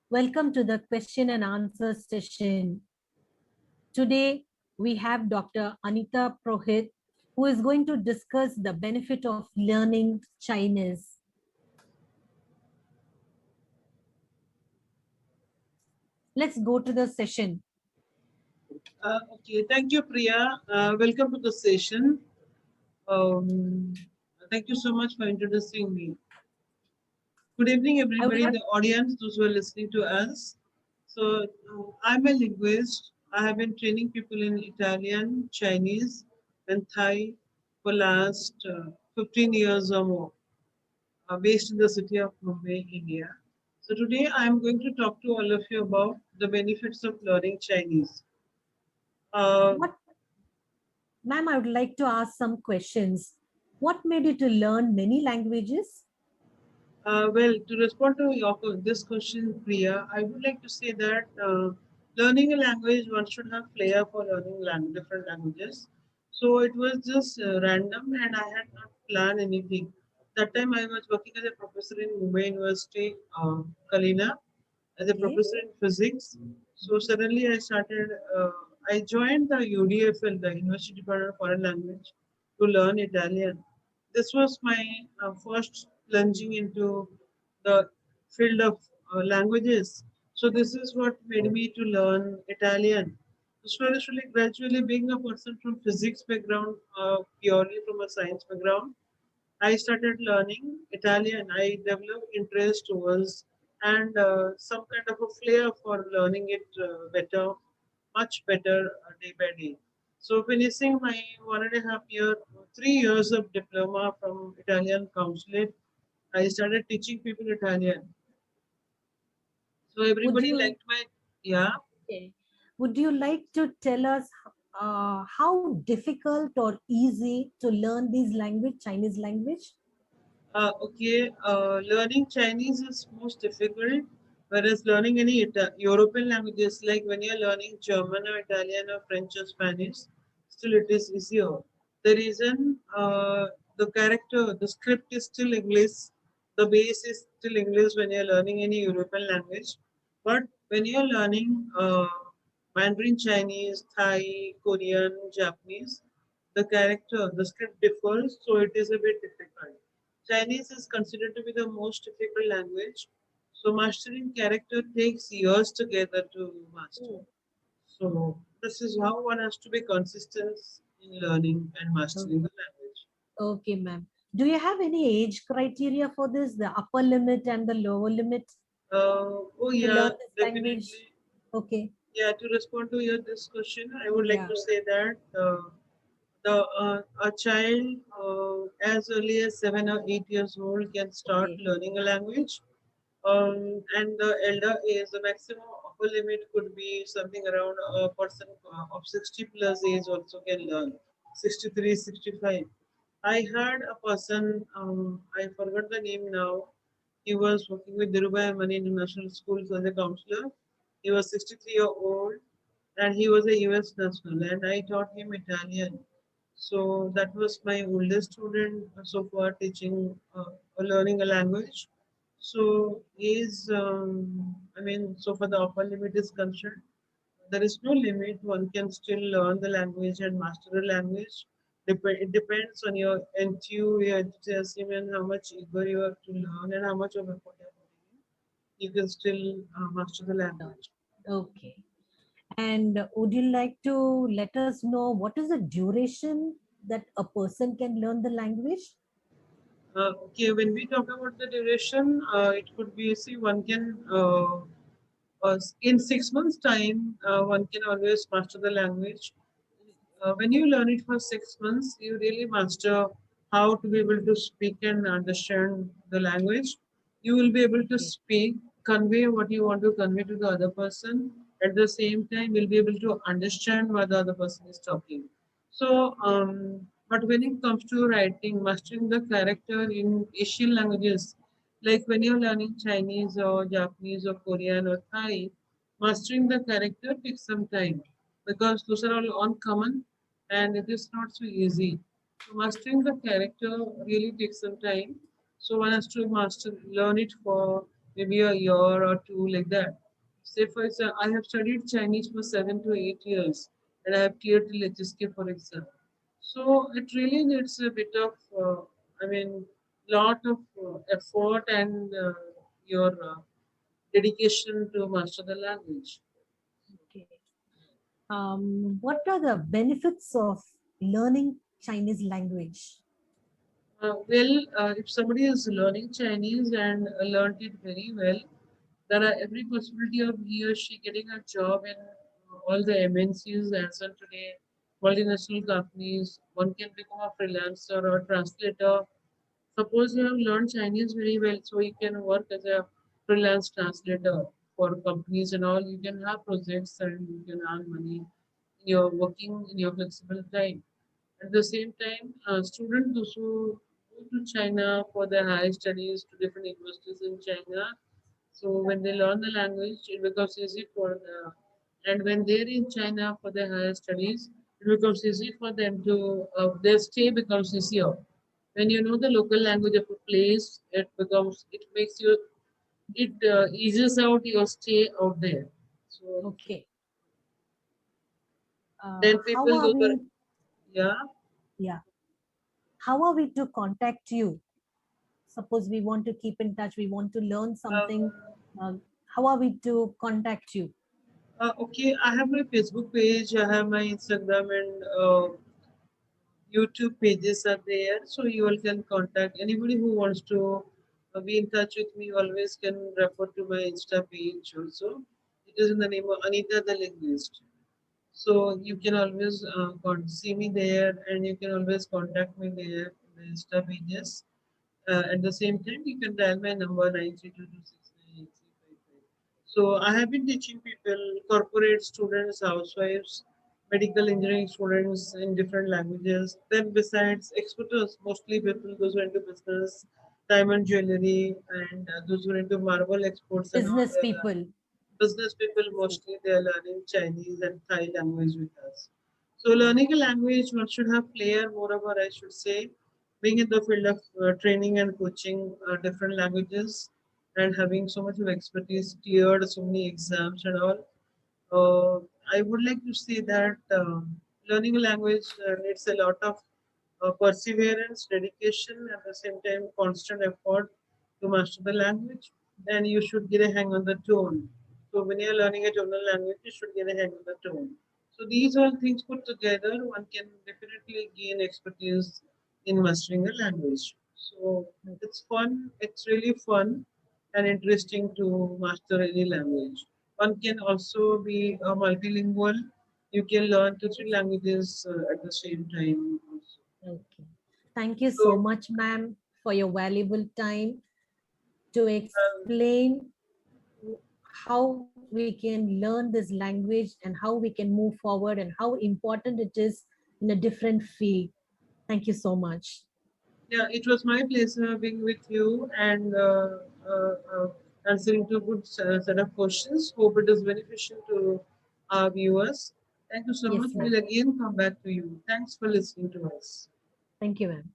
Welcome to the question and answer session. Today, we have Dr. Anita Prohit, who is going to discuss the benefit of learning Chinese. Let's go to the session. Okay, thank you, Priya. Welcome to the session. Um, Thank you so much for introducing me. Good evening, I would everybody, like the audience, those who are listening to us. So, I'm a linguist. I have been training people in Italian, Chinese, and Thai for last 15 years or more, based in the city of Mumbai, India. So, today I'm going to talk to all of you about the benefits of learning Chinese. Uh, what, ma'am, I would like to ask some questions. What made you to learn many languages? Well, to respond to this question, Priya, I would like to say that learning a language, one should have flair for learning different languages. So it was just random, and I had not planned anything. That time I was working as a professor in Mumbai University, Kalina, as a Okay. professor in physics. So suddenly I joined the UDFL, the University Department of Foreign Language, to learn Italian. This was my first plunging into the field of languages. So this is what made me to learn Italian. Slowly, slowly, gradually, being a person from physics background, purely from a science background, I started learning Italian. I developed interest towards and some kind of a flair for learning it better, much better day by day. So finishing my 1.5 year, 3 years of diploma from Italian consulate, I started teaching people Italian. So Would everybody you liked my, yeah. okay. Would you like to tell us how difficult or easy to learn this language, Chinese language? Okay, learning Chinese is most difficult, whereas learning any European languages, like when you're learning German or Italian or French or Spanish, still it is easier. The reason the character, the script is still English, the base is still English when you're learning any European language. But when you're learning Mandarin Chinese, Thai, Korean, Japanese, the character, the script differs, so it is a bit difficult. Chinese is considered to be the most difficult language, so mastering character takes years together to master. Oh, So this is how one has to be consistent in learning and mastering the language. okay, ma'am. Do you have any age criteria for this, the upper limit and the lower limit Oh to yeah, learn this language? definitely. Okay. Yeah, to respond to your this question, I would like Yeah. to say that a child as early as 7 or 8 years old can start Okay. learning a language, and the elder age, the maximum upper limit could be something around a person of 60 plus age also can learn 63, 65. I heard a person, I forgot the name now. He was working with Dhirubhai Ambani International School as a counselor. He was 63-year-old and he was a US national, and I taught him Italian. So that was my oldest student so far teaching or learning a language. So he's, I mean, so far the upper limit is concerned, there is no limit. One can still learn the language and master a language. It depends on your your enthusiasm, and how much eager you are to learn and how much of effort you are putting in. You can still master the language. Okay. And would you like to let us know what is the duration that a person can learn the language? Okay, when we talk about the duration, it could be, see, one can, in 6 months' time, one can always master the language. When you learn it for 6 months, you really master how to be able to speak and understand the language. You will be able to Okay. speak, convey what you want to convey to the other person. At the same time, you'll be able to understand what the other person is talking. So, but when it comes to writing, mastering the character in Asian languages, like when you're learning Chinese or Japanese or Korean or Thai, mastering the character takes some time because those are all uncommon and it is not so easy. So mastering the character really takes some time. So one has to master, learn it for maybe a year or two, like that. Say for example, I have studied Chinese for 7 to 8 years, and I have cleared till HSK for exam. So it really needs a bit of, I mean, lot of effort and your dedication to master the language. Okay. What are the benefits of learning Chinese language? If somebody is learning Chinese and learned it very well, there are every possibility of he or she getting a job in all the MNCs as of today, multinational companies. One can become a freelancer or translator. Suppose you have learned Chinese very well, so you can work as a freelance translator for companies and all. You can have projects and you can earn money in your working in your flexible time. At the same time, students also go to China for their higher studies to different universities in China. So when they learn the language, it becomes easy for the, and when they're in China for their higher studies, it becomes easy for them to, their stay becomes easier. When you know the local language of a place, it makes you, it eases out your stay out there. So Okay. then How people are do the, we? yeah. Yeah. How are we to contact you? Suppose we want to keep in touch, we want to learn something. Um, How are we to contact you? okay, I have my Facebook page, I have my Instagram and YouTube pages are there, so you all can contact anybody who wants to be in touch with me. Always can refer to my Insta page also. It is in the name of Anita the Linguist. So you can always see me there, and you can always contact me there in the Insta pages. At the same time, you can dial my number 932269835. So I have been teaching people, corporate students, housewives, medical engineering students in different languages. Then besides experts, mostly people those who are into business, diamond jewelry, and those who are into marble exports and all. Business people. Business people mostly they are learning Chinese and Thai language with us. So learning a language, one should have flair. Moreover, I should say, being in the field of training and coaching different languages and having so much of expertise, cleared so many exams and all. I would like to say that learning a language needs a lot of perseverance, dedication, at the same time, constant effort to master the language. Then you should get a hang on the tone. So when you're learning a tonal language, you should get a hang on the tone. So these all things put together, one can definitely gain expertise in mastering a language. So it's fun. It's really fun and interesting to master any language. One can also be a multilingual. You can learn two, three languages at the same time. Also. Okay. Thank you so So, much, ma'am, for your valuable time to um, explain how we can learn this language and how we can move forward and how important it is in a different field. Thank you so much. yeah, it was my pleasure being with you and answering to good set of questions. Hope it is beneficial to our viewers. Thank you so much. Yes, ma'am. We'll again come back to you. Thanks for listening to us. Thank you, ma'am.